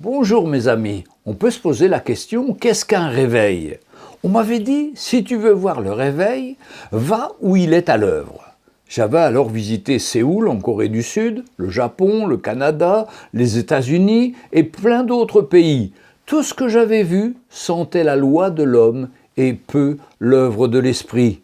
Bonjour mes amis, on peut se poser la question, qu'est-ce qu'un réveil? On m'avait dit, si tu veux voir le réveil, va où il est à l'œuvre. J'avais alors visité Séoul en Corée du Sud, le Japon, le Canada, les États-Unis et plein d'autres pays. Tout ce que j'avais vu sentait la loi de l'homme et peu l'œuvre de l'esprit.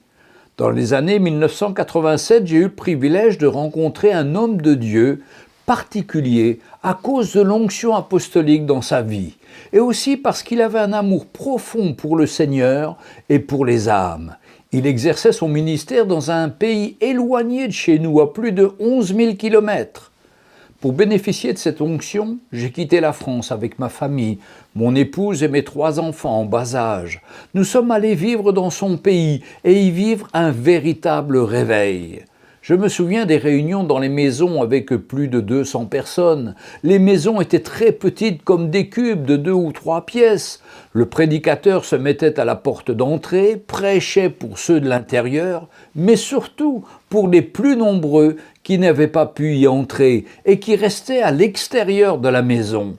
Dans les années 1987, j'ai eu le privilège de rencontrer un homme de Dieu particulier à cause de l'onction apostolique dans sa vie et aussi parce qu'il avait un amour profond pour le Seigneur et pour les âmes. Il exerçait son ministère dans un pays éloigné de chez nous, à plus de 11 000 kilomètres. Pour bénéficier de cette onction, j'ai quitté la France avec ma famille, mon épouse et mes 3 enfants en bas âge. Nous sommes allés vivre dans son pays et y vivre un véritable réveil. Je me souviens des réunions dans les maisons avec plus de 200 personnes. Les maisons étaient très petites comme des cubes de 2 ou 3 pièces. Le prédicateur se mettait à la porte d'entrée, prêchait pour ceux de l'intérieur, mais surtout pour les plus nombreux qui n'avaient pas pu y entrer et qui restaient à l'extérieur de la maison.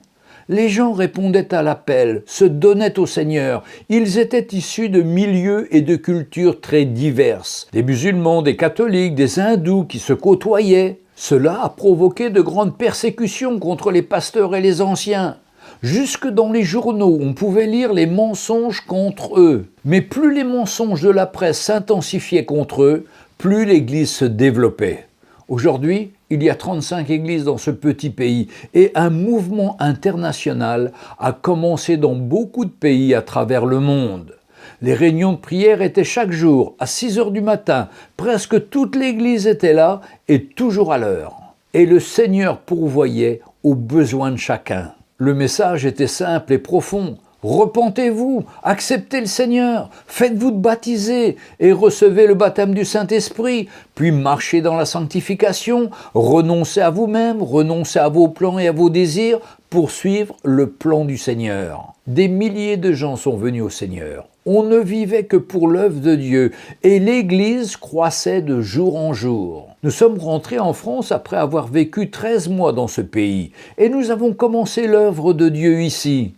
Les gens répondaient à l'appel, se donnaient au Seigneur. Ils étaient issus de milieux et de cultures très diverses. Des musulmans, des catholiques, des hindous qui se côtoyaient. Cela a provoqué de grandes persécutions contre les pasteurs et les anciens. Jusque dans les journaux, on pouvait lire les mensonges contre eux. Mais plus les mensonges de la presse s'intensifiaient contre eux, plus l'Église se développait. Aujourd'hui, il y a 35 églises dans ce petit pays et un mouvement international a commencé dans beaucoup de pays à travers le monde. Les réunions de prière étaient chaque jour à 6 heures du matin. Presque toute l'église était là et toujours à l'heure. Et le Seigneur pourvoyait aux besoins de chacun. Le message était simple et profond. Repentez-vous, acceptez le Seigneur, faites-vous baptiser et recevez le baptême du Saint-Esprit, puis marchez dans la sanctification, renoncez à vous-même, renoncez à vos plans et à vos désirs pour suivre le plan du Seigneur. Des milliers de gens sont venus au Seigneur. On ne vivait que pour l'œuvre de Dieu et l'Église croissait de jour en jour. Nous sommes rentrés en France après avoir vécu 13 mois dans ce pays et nous avons commencé l'œuvre de Dieu ici.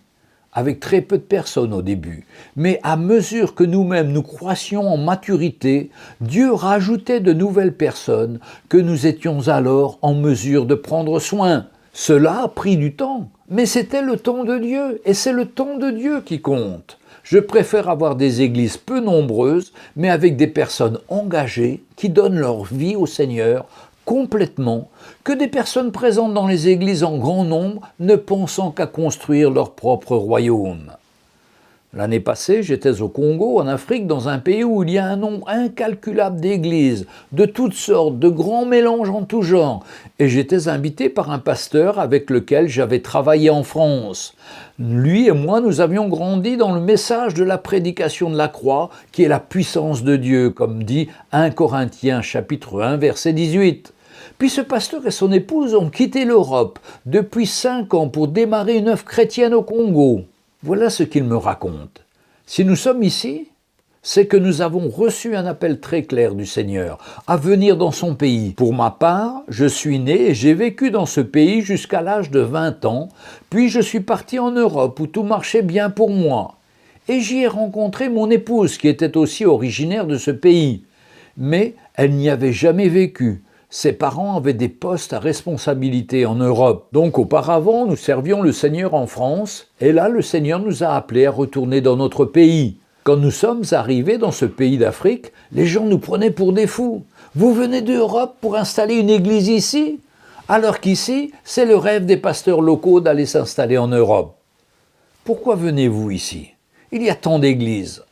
Avec très peu de personnes au début. Mais à mesure que nous-mêmes nous croissions en maturité, Dieu rajoutait de nouvelles personnes que nous étions alors en mesure de prendre soin. Cela a pris du temps, mais c'était le temps de Dieu, et c'est le temps de Dieu qui compte. Je préfère avoir des églises peu nombreuses, mais avec des personnes engagées qui donnent leur vie au Seigneur complètement, que des personnes présentes dans les églises en grand nombre ne pensant qu'à construire leur propre royaume. L'année passée, j'étais au Congo, en Afrique, dans un pays où il y a un nombre incalculable d'églises, de toutes sortes, de grands mélanges en tout genre, et j'étais invité par un pasteur avec lequel j'avais travaillé en France. Lui et moi, nous avions grandi dans le message de la prédication de la croix, qui est la puissance de Dieu, comme dit 1 Corinthiens chapitre 1, verset 18. Puis ce pasteur et son épouse ont quitté l'Europe depuis 5 ans pour démarrer une œuvre chrétienne au Congo. Voilà ce qu'il me raconte. Si nous sommes ici, c'est que nous avons reçu un appel très clair du Seigneur à venir dans son pays. Pour ma part, je suis né et j'ai vécu dans ce pays jusqu'à l'âge de 20 ans, puis je suis parti en Europe où tout marchait bien pour moi. Et j'y ai rencontré mon épouse qui était aussi originaire de ce pays. Mais elle n'y avait jamais vécu. Ses parents avaient des postes à responsabilité en Europe. Donc auparavant, nous servions le Seigneur en France, et là, le Seigneur nous a appelés à retourner dans notre pays. Quand nous sommes arrivés dans ce pays d'Afrique, les gens nous prenaient pour des fous. Vous venez d'Europe pour installer une église ici? Alors qu'ici, c'est le rêve des pasteurs locaux d'aller s'installer en Europe. Pourquoi venez-vous ici? Il y a tant d'églises.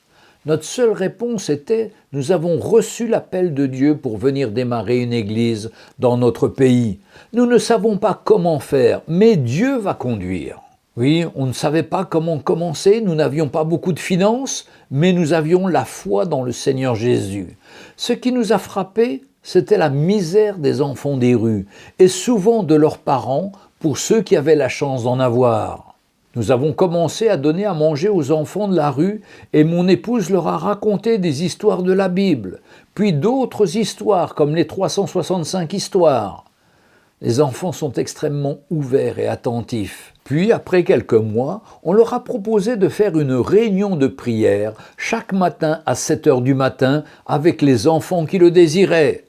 Notre seule réponse était « Nous avons reçu l'appel de Dieu pour venir démarrer une église dans notre pays. Nous ne savons pas comment faire, mais Dieu va conduire. » Oui, on ne savait pas comment commencer, nous n'avions pas beaucoup de finances, mais nous avions la foi dans le Seigneur Jésus. Ce qui nous a frappés, c'était la misère des enfants des rues, et souvent de leurs parents pour ceux qui avaient la chance d'en avoir. Nous avons commencé à donner à manger aux enfants de la rue et mon épouse leur a raconté des histoires de la Bible, puis d'autres histoires comme les 365 histoires. Les enfants sont extrêmement ouverts et attentifs. Puis, après quelques mois, on leur a proposé de faire une réunion de prière chaque matin à 7 heures du matin avec les enfants qui le désiraient.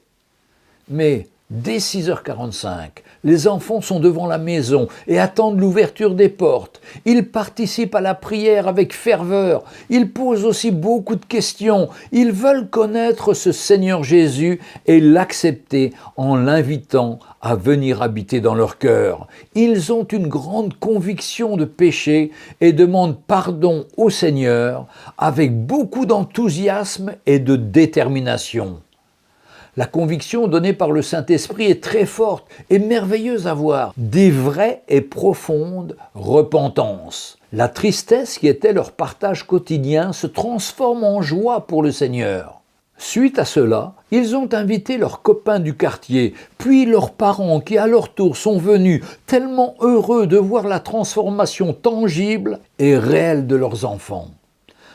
Mais dès 6h45, les enfants sont devant la maison et attendent l'ouverture des portes. Ils participent à la prière avec ferveur. Ils posent aussi beaucoup de questions. Ils veulent connaître ce Seigneur Jésus et l'accepter en l'invitant à venir habiter dans leur cœur. Ils ont une grande conviction de péché et demandent pardon au Seigneur avec beaucoup d'enthousiasme et de détermination. La conviction donnée par le Saint-Esprit est très forte et merveilleuse à voir. Des vraies et profondes repentances. La tristesse qui était leur partage quotidien se transforme en joie pour le Seigneur. Suite à cela, ils ont invité leurs copains du quartier, puis leurs parents qui à leur tour sont venus, tellement heureux de voir la transformation tangible et réelle de leurs enfants.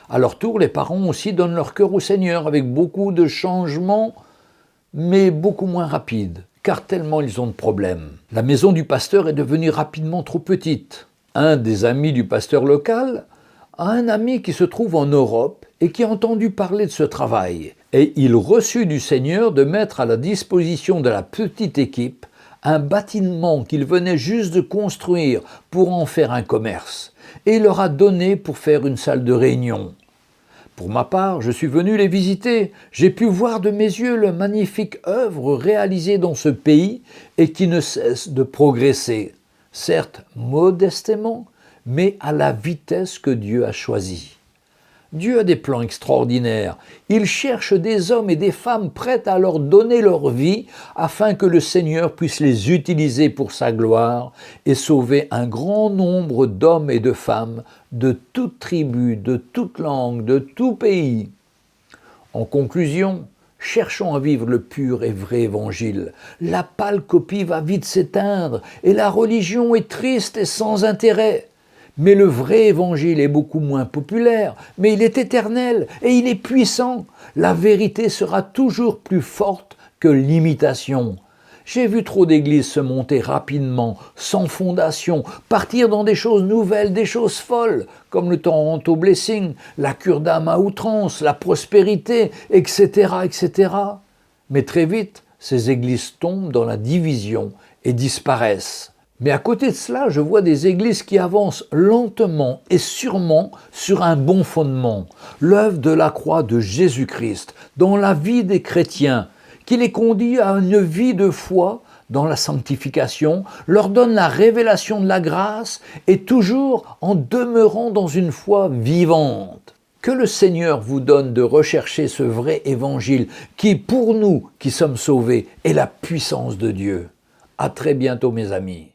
À leur tour, les parents aussi donnent leur cœur au Seigneur avec beaucoup de changements, mais beaucoup moins rapide, car tellement ils ont de problèmes. La maison du pasteur est devenue rapidement trop petite. Un des amis du pasteur local a un ami qui se trouve en Europe et qui a entendu parler de ce travail. Et il reçut du Seigneur de mettre à la disposition de la petite équipe un bâtiment qu'il venait juste de construire pour en faire un commerce. Et il leur a donné pour faire une salle de réunion. Pour ma part, je suis venu les visiter. J'ai pu voir de mes yeux la magnifique œuvre réalisée dans ce pays et qui ne cesse de progresser. Certes, modestement, mais à la vitesse que Dieu a choisie. Dieu a des plans extraordinaires. Il cherche des hommes et des femmes prêts à leur donner leur vie afin que le Seigneur puisse les utiliser pour sa gloire et sauver un grand nombre d'hommes et de femmes de toute tribu, de toute langue, de tout pays. En conclusion, cherchons à vivre le pur et vrai évangile. La pâle copie va vite s'éteindre et la religion est triste et sans intérêt. Mais le vrai évangile est beaucoup moins populaire, mais il est éternel et il est puissant. La vérité sera toujours plus forte que l'imitation. J'ai vu trop d'églises se monter rapidement, sans fondation, partir dans des choses nouvelles, des choses folles, comme le Toronto Blessing, la cure d'âme à outrance, la prospérité, etc., etc. Mais très vite, ces églises tombent dans la division et disparaissent. Mais à côté de cela, je vois des églises qui avancent lentement et sûrement sur un bon fondement, l'œuvre de la croix de Jésus-Christ dans la vie des chrétiens, qui les conduit à une vie de foi dans la sanctification, leur donne la révélation de la grâce et toujours en demeurant dans une foi vivante. Que le Seigneur vous donne de rechercher ce vrai évangile qui, pour nous qui sommes sauvés, est la puissance de Dieu. À très bientôt mes amis.